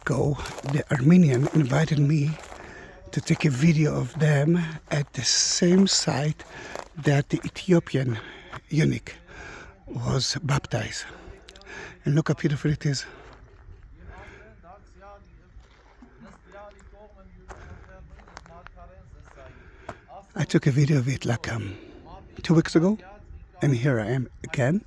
ago, the Armenian invited me to take a video of them at the same site that the Ethiopian eunuch was baptized. And look how beautiful it is. I took a video of it like 2 weeks ago, and here I am again.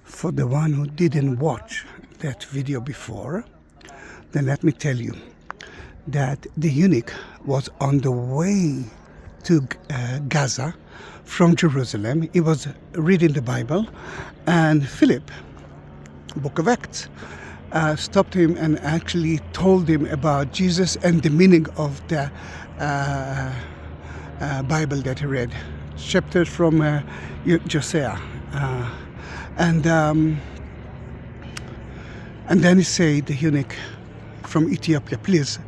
For the one who didn't watch that video before, then let me tell you that the eunuch was on the way to Gaza from Jerusalem. He was reading the Bible, and Philip, Book of Acts, stopped him and actually told him about Jesus and the meaning of the Bible that he read, chapters from Josiah. And then he said, the eunuch from Ethiopia, please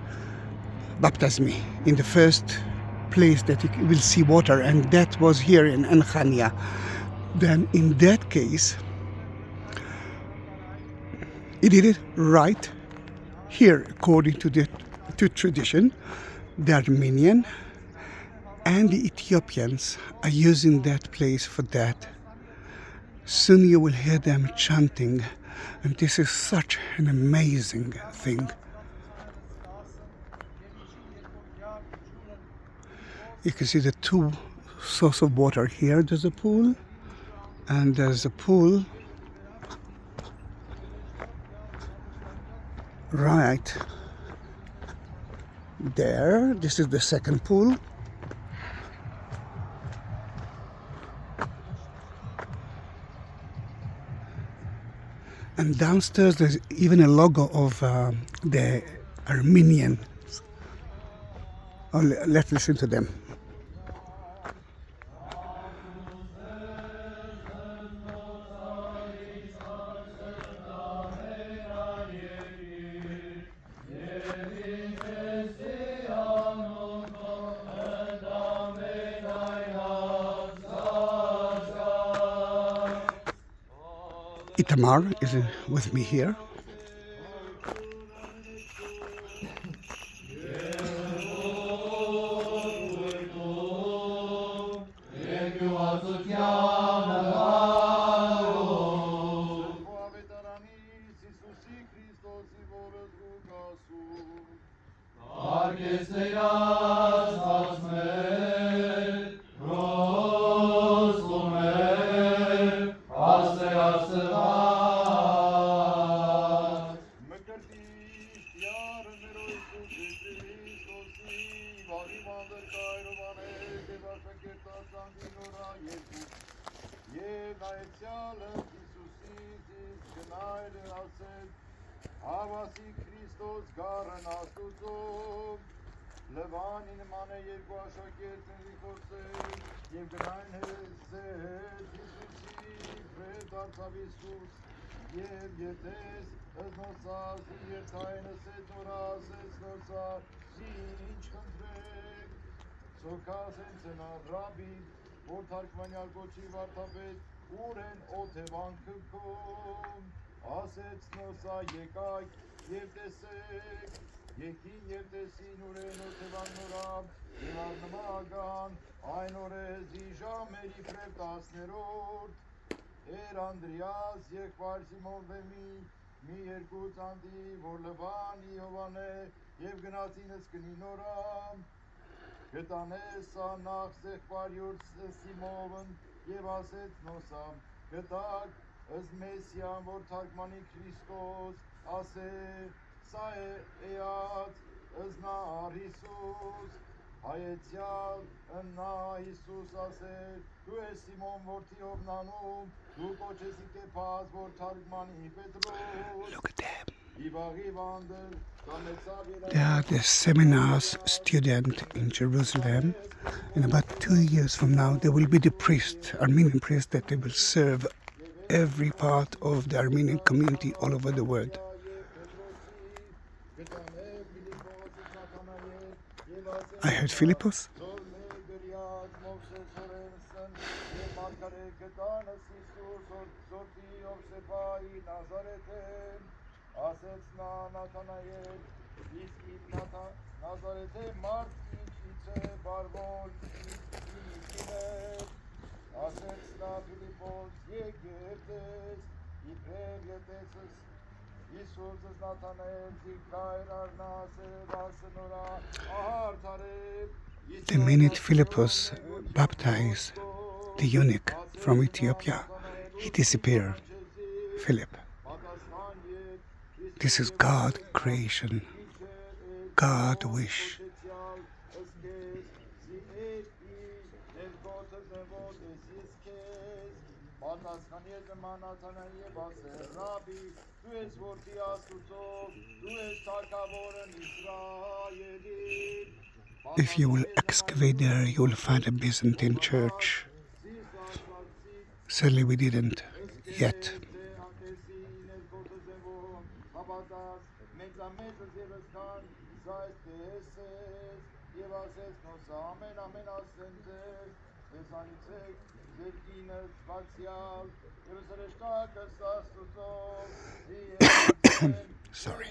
baptize me in the first place that you will see water, and that was here in Anchania. Then in that case, he did it right here, according to tradition. The Armenian and the Ethiopians are using that place for that. Soon you will hear them chanting, and this is such an amazing thing. You can see the two sources of water here. There's a pool, and there's a pool right there. This is the second pool. And downstairs there's even a logo of the Armenians. Oh, let's listen to them. Itamar is with me here. Look at them. They are the seminars student in Jerusalem. In about 2 years from now, they will be the priest, Armenian priest, that they will serve every part of the Armenian community all over the world. I heard Philippus. The minute Philippus baptized the eunuch from Ethiopia, he disappeared. Philip. This is God creation, God wish. If you will excavate there, you will find a Byzantine church. Sadly, we didn't yet. Sorry.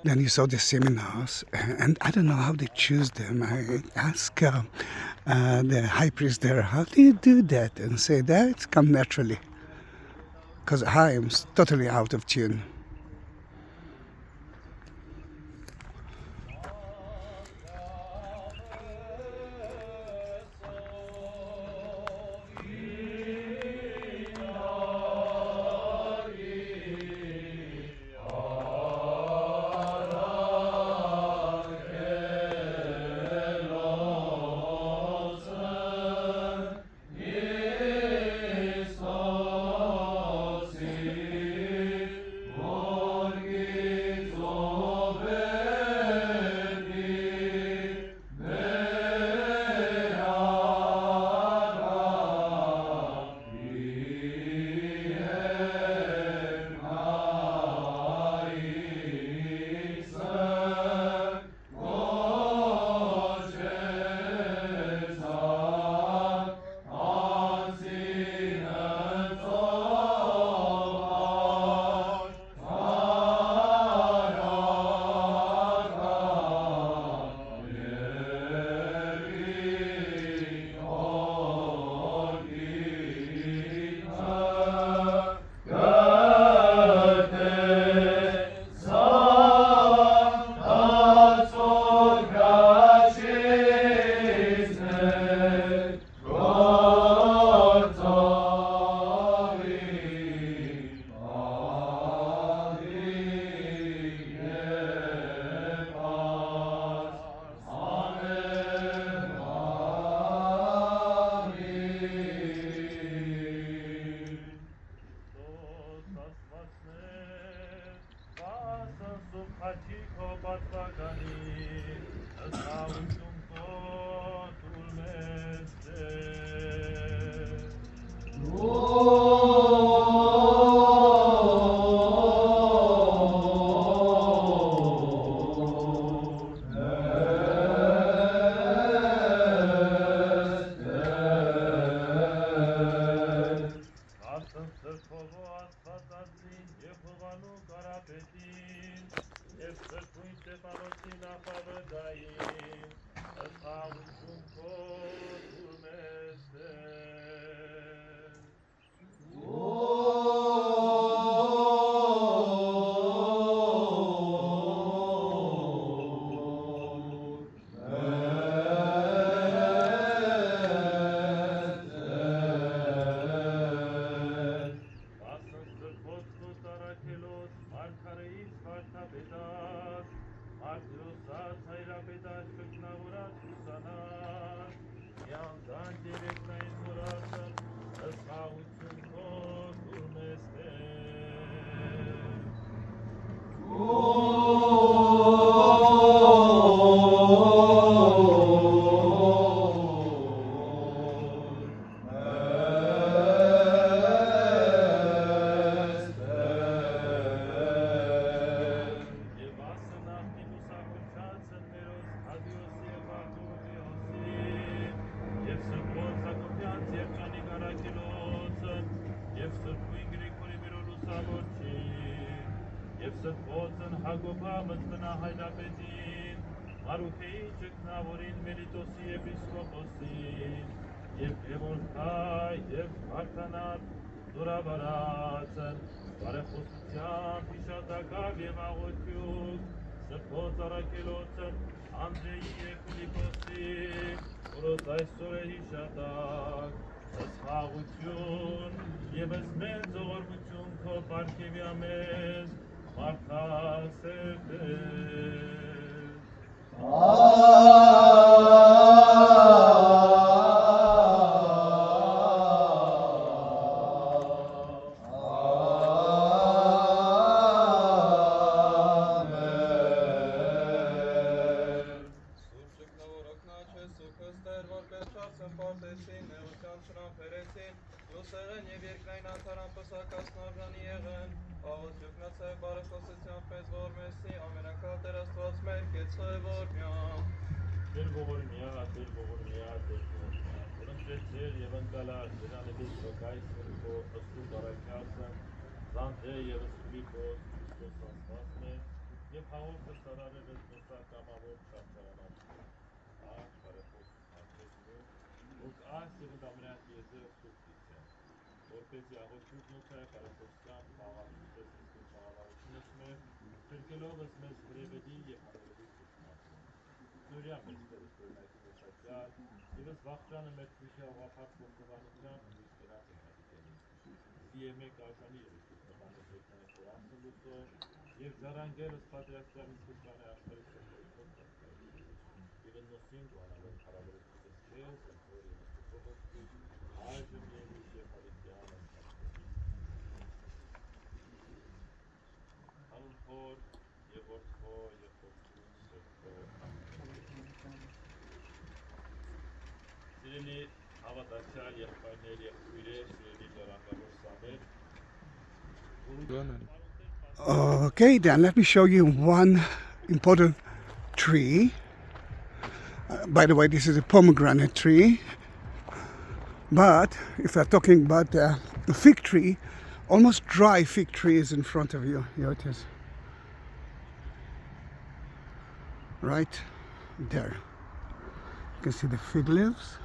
Then you saw the seminars, and I don't know how they choose them. I asked the high priest there, how do you do that? And say that come naturally, because I am totally out of tune. Եվ հաղորդը ծարարել ես նոսակամավոր շարժարանացում, աղ, բարեխոս արտեցնում, ոք այս եղդ ամրանք եզերը սուպտից են, որպես աղոչուր նոցայ բարեխոսյան խաղավարությունս իսկույն խաղավարությունս մեր, պերկելով ես մեզ վրևելի և հանորովի կուսմատում։ Նորյա մեզ տերս որնակի նոսակյալ, և ես վաղճանը մեր թույժա ուղապար փոխտովանության հույս կրած եմ հատիկենի։ Սիեմեկ արժանի եղիսուս նպանես երկնային խորացը լուսո, և զարանգերս պատրաստյալ իսկուսվան է աշխարի սոպորիքով կարգայություն։ Եվ նոսին գուանալով հարավորությունս կեզ, ընթոր և աստուծողովքուս, այժմ ևիս և հավիտյան աստվածքենի։ Անուն հոր և որդխո և ոսկու սրտխո ամեն։ Սիրելի հավատացյալ եղբայրներ և քույրեր, սիրելի ժառանգավոր սաներ, Okay, then let me show you one important tree. By the way, this is a pomegranate tree. But if we're talking about a fig tree, almost dry fig tree is in front of you. Here it is. Right there. You can see the fig leaves.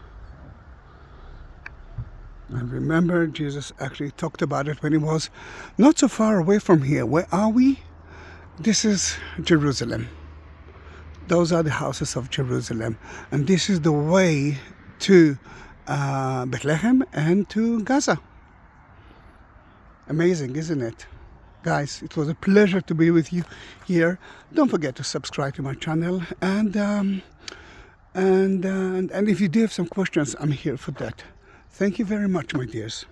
And remember, Jesus actually talked about it when he was not so far away from here. Where are we? This is Jerusalem. Those are the houses of Jerusalem. And this is the way to Bethlehem and to Gaza. Amazing, isn't it? Guys, it was a pleasure to be with you here. Don't forget to subscribe to my channel. And if you do have some questions, I'm here for that. Thank you very much, my dears.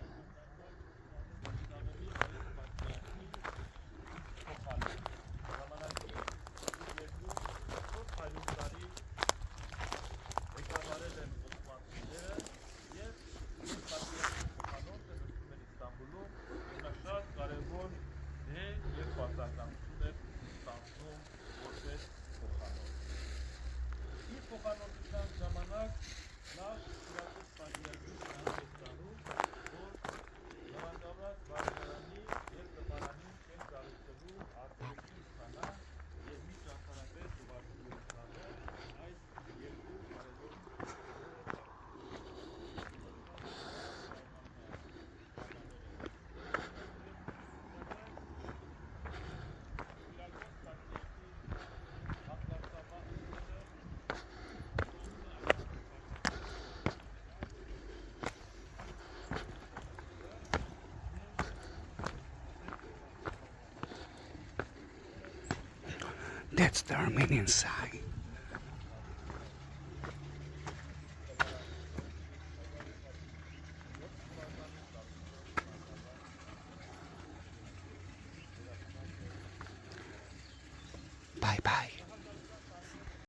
That's the Armenian side.